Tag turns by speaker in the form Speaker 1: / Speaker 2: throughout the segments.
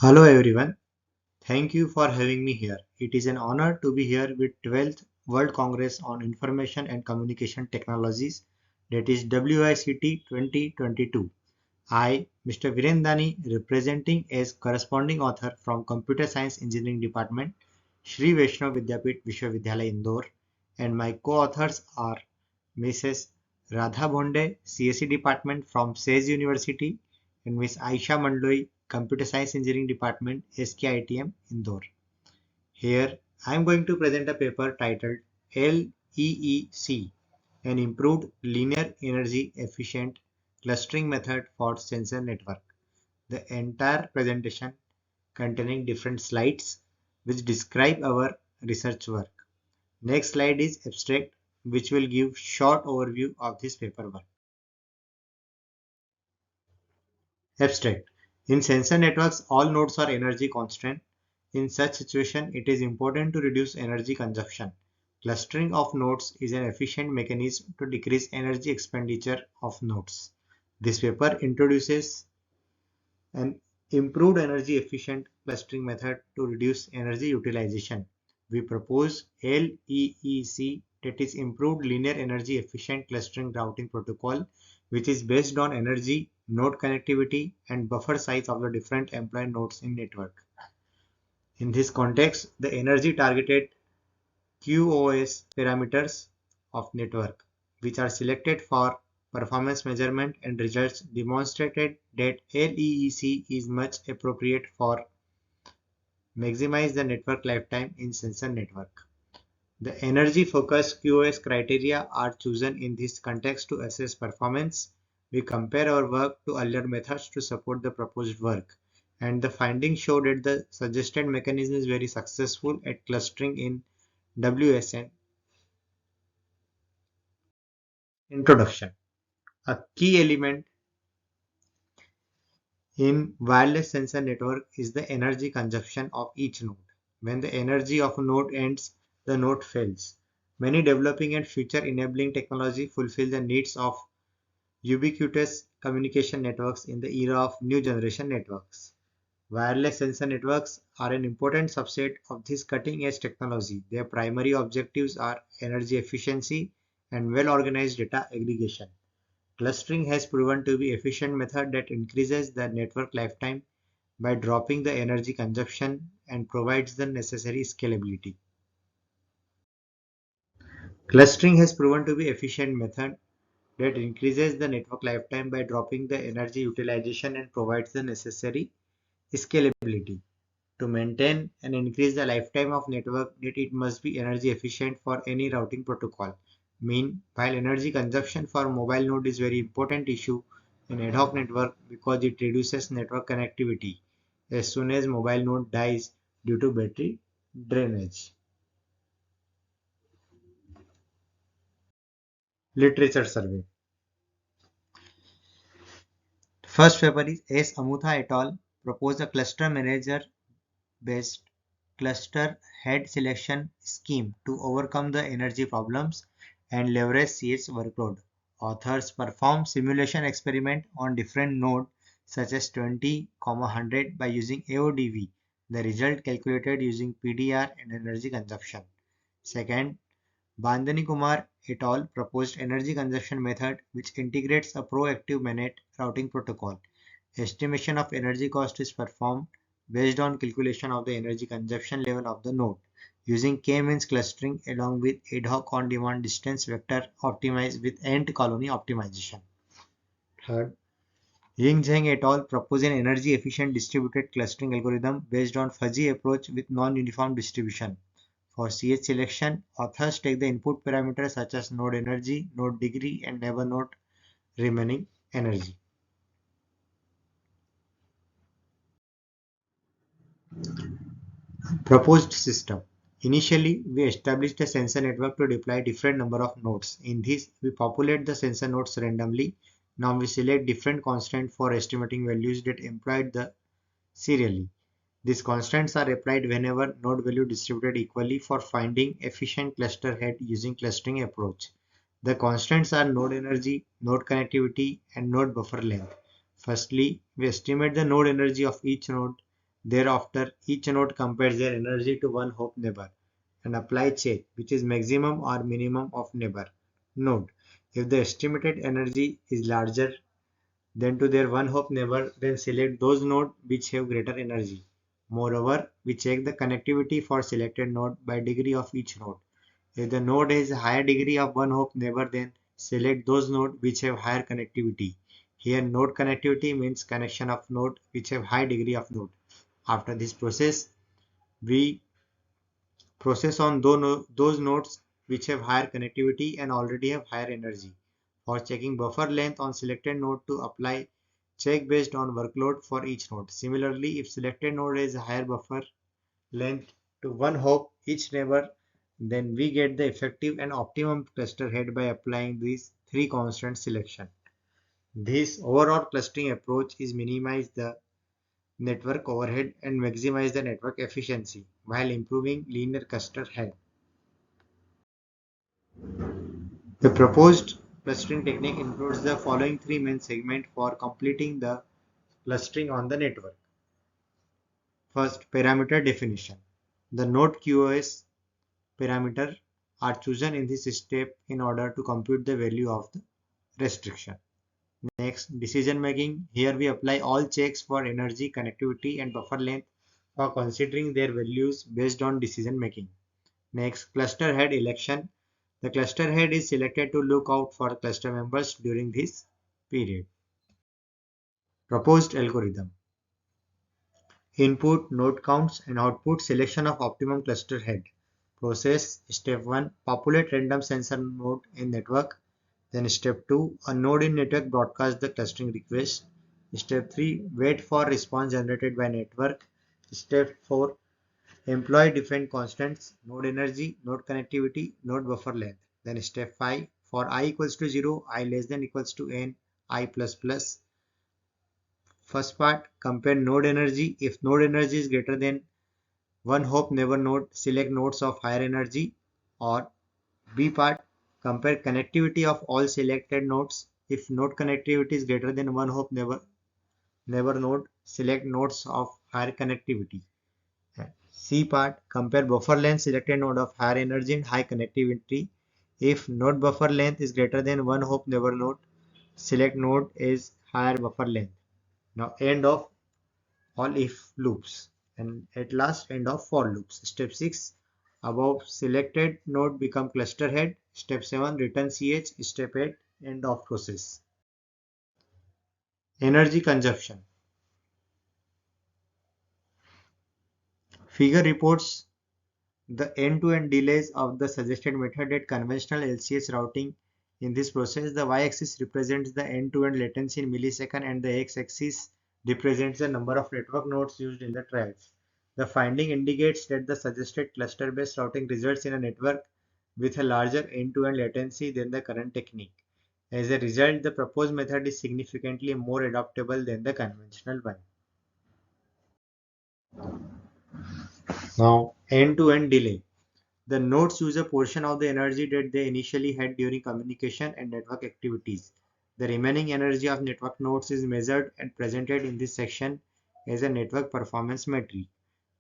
Speaker 1: Hello everyone, thank you for having me here. It is an honor to be here with 12th World Congress on Information and Communication Technologies, that is WICT 2022. I, Mr. Virendani, representing as corresponding author from Computer Science Engineering Department, Shri Vaishnav Vidyapit Vishwavidyalaya Indore, and my co-authors are Mrs. Radha Bhonde, CSE Department from SES University, and Ms. Aisha Mandloi, Computer Science Engineering Department, SKITM, Indore. Here, I am going to present a paper titled LEEC, an improved linear energy efficient clustering method for sensor network. The entire presentation containing different slides which describe our research work. Next slide is abstract, which will give short overview of this paperwork. Abstract. In sensor networks, all nodes are energy constant. In such situation, it is important to reduce energy consumption. Clustering of nodes is an efficient mechanism to decrease energy expenditure of nodes. This paper introduces an improved energy efficient clustering method to reduce energy utilization. We propose LEEC, that is improved linear energy efficient clustering routing protocol, which is based on energy, node connectivity and buffer size of the different employed nodes in network. In this context, the energy targeted QoS parameters of network, which are selected for performance measurement, and results demonstrated that LEEC is much appropriate for maximize the network lifetime in sensor network. The energy focused QoS criteria are chosen in this context to assess performance. We compare our work to earlier methods to support the proposed work, and the findings show that the suggested mechanism is very successful at clustering in WSN. Introduction. A key element in wireless sensor network is the energy consumption of each node. When the energy of a node ends, the node fails. Many developing and future enabling technology fulfill the needs of ubiquitous communication networks in the era of new generation networks. Wireless sensor networks are an important subset of this cutting edge technology. Their primary objectives are energy efficiency and well organized data aggregation. Clustering has proven to be an efficient method that increases the network lifetime by dropping the energy consumption and provides the necessary scalability. Clustering has proven to be an efficient method that increases the network lifetime by dropping the energy utilization and provides the necessary scalability. To maintain and increase the lifetime of network, it must be energy efficient for any routing protocol. While energy consumption for mobile node is very important issue in ad hoc network because it reduces network connectivity as soon as mobile node dies due to battery drainage. Literature survey. First paper is S. Amutha et al. Proposed a cluster manager based cluster head selection scheme to overcome the energy problems and leverage CS workload. Authors perform simulation experiment on different nodes such as 20, 100 by using AODV. The result calculated using PDR and energy consumption. Second, Bandhani Kumar et al. Proposed energy consumption method which integrates a proactive managed routing protocol. Estimation of energy cost is performed based on calculation of the energy consumption level of the node using k-means clustering along with ad hoc on-demand distance vector optimized with ant colony optimization. Third, Ying Zheng et al. Propose an energy efficient distributed clustering algorithm based on fuzzy approach with non-uniform distribution. For CH selection, authors take the input parameters such as node energy, node degree, and neighbor node remaining energy. Proposed system. Initially, we established a sensor network to deploy different number of nodes. In this, we populate the sensor nodes randomly. Now we select different constants for estimating values that employed the serially. These constants are applied whenever node value distributed equally for finding efficient cluster head using clustering approach. The constants are node energy, node connectivity, and node buffer length. Firstly, we estimate the node energy of each node. Thereafter, each node compares their energy to one hope neighbor and apply check, which is maximum or minimum of neighbor node. If the estimated energy is larger than to their one hope neighbor, then select those nodes which have greater energy. Moreover, we check the connectivity for selected node by degree of each node. If the node has a higher degree of one hope neighbor, then select those nodes which have higher connectivity. Here, node connectivity means connection of node which have high degree of node. After this process, we process on those nodes which have higher connectivity and already have higher energy. For checking buffer length on selected node to apply check based on workload for each node. Similarly, if selected node has a higher buffer length to one hop each neighbor, then we get the effective and optimum cluster head by applying these three constant selection. This overall clustering approach is minimize the network overhead and maximize the network efficiency while improving linear cluster head. The proposed clustering technique includes the following three main segments for completing the clustering on the network. First, parameter definition. The node QoS parameter are chosen in this step in order to compute the value of the restriction. Next, decision making. Here we apply all checks for energy, connectivity and buffer length for considering their values based on decision making. Next, cluster head election. The cluster head is selected to look out for cluster members during this period. Proposed algorithm. Input, node counts and output selection of optimum cluster head. Process. Step 1. Populate random sensor node in network. Then step 2. A node in network broadcasts the clustering request. Step 3. Wait for response generated by network. Step 4. Employ different constants, node energy, node connectivity, node buffer length. Then step 5. For I equals to 0, I less than equals to n, I plus plus. First part, compare node energy. If node energy is greater than one hop neighbor node, select nodes of higher energy. Or B part, compare connectivity of all selected nodes. If node connectivity is greater than one hop neighbor node, select nodes of higher connectivity. C part, compare buffer length selected node of higher energy and high connectivity. If node buffer length is greater than one hop neighbor node, select node is higher buffer length. Now end of all if loops, and at last end of for loops. Step 6, above selected node become cluster head. Step 7, return ch. Step 8, end of process. Energy consumption. Figure reports the end-to-end delays of the suggested method at conventional LCS routing. In this process, the y-axis represents the end-to-end latency in milliseconds and the x-axis represents the number of network nodes used in the trials. The finding indicates that the suggested cluster-based routing results in a network with a larger end-to-end latency than the current technique. As a result, the proposed method is significantly more adaptable than the conventional one. Now, end-to-end delay. The nodes use a portion of the energy that they initially had during communication and network activities. The remaining energy of network nodes is measured and presented in this section as a network performance metric.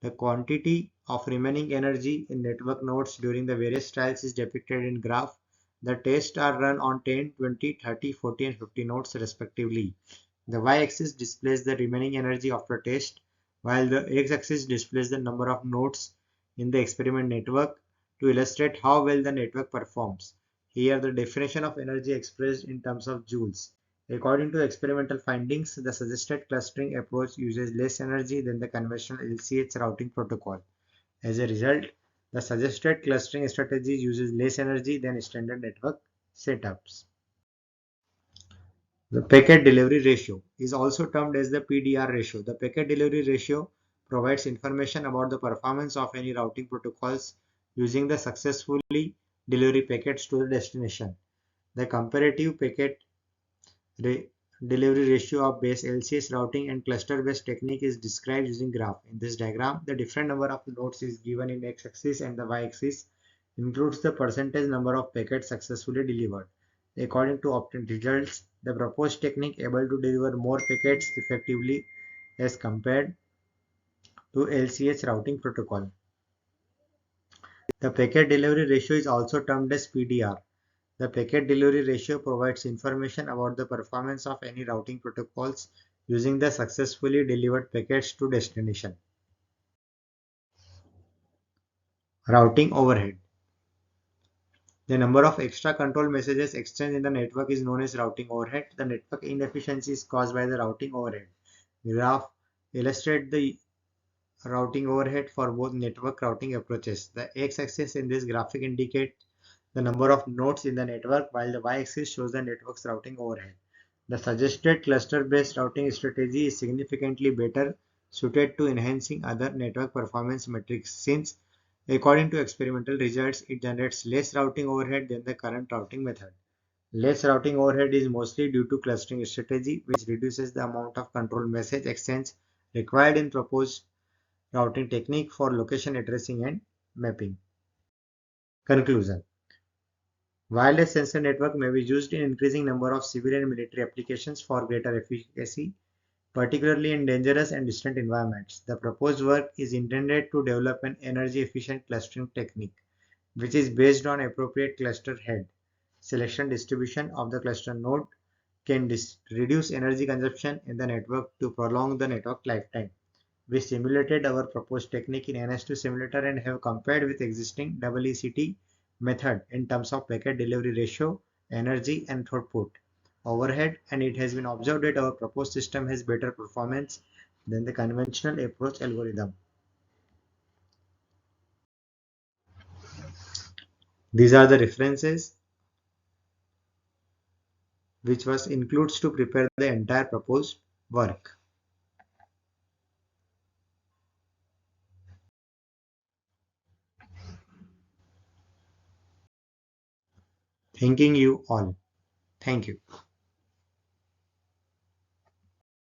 Speaker 1: The quantity of remaining energy in network nodes during the various trials is depicted in graph. The tests are run on 10, 20, 30, 40 and 50 nodes respectively. The y-axis displays the remaining energy after test, while the x-axis displays the number of nodes in the experiment network to illustrate how well the network performs. Here the definition of energy expressed in terms of joules. According to experimental findings, the suggested clustering approach uses less energy than the conventional LCH routing protocol. As a result, the suggested clustering strategy uses less energy than standard network setups. The packet delivery ratio is also termed as the PDR ratio. The packet delivery ratio provides information about the performance of any routing protocols using the successfully delivery packets to the destination. The comparative packet delivery ratio of base LCS routing and cluster-based technique is described using graph. In this diagram, the different number of nodes is given in x-axis and the y-axis includes the percentage number of packets successfully delivered. According to obtained results, the proposed technique able to deliver more packets effectively as compared to LCH routing protocol. The packet delivery ratio is also termed as PDR. The packet delivery ratio provides information about the performance of any routing protocols using the successfully delivered packets to destination. Routing overhead. The number of extra control messages exchanged in the network is known as routing overhead. The network inefficiency is caused by the routing overhead. Graph illustrates the routing overhead for both network routing approaches. The x-axis in this graphic indicates the number of nodes in the network, while the y-axis shows the network's routing overhead. The suggested cluster-based routing strategy is significantly better suited to enhancing other network performance metrics since, according to experimental results, it generates less routing overhead than the current routing method. Less routing overhead is mostly due to clustering strategy, which reduces the amount of control message exchange required in proposed routing technique for location addressing and mapping. Conclusion. Wireless sensor network may be used in increasing number of civil and military applications for greater efficacy, particularly in dangerous and distant environments. The proposed work is intended to develop an energy-efficient clustering technique, which is based on appropriate cluster head selection. Distribution of the cluster node can reduce energy consumption in the network to prolong the network lifetime. We simulated our proposed technique in NS2 simulator and have compared with existing WICT method in terms of packet delivery ratio, energy and throughput, overhead, and it has been observed that our proposed system has better performance than the conventional approach algorithm. These are the references which was includes to prepare the entire proposed work. Thanking you all. Thank you.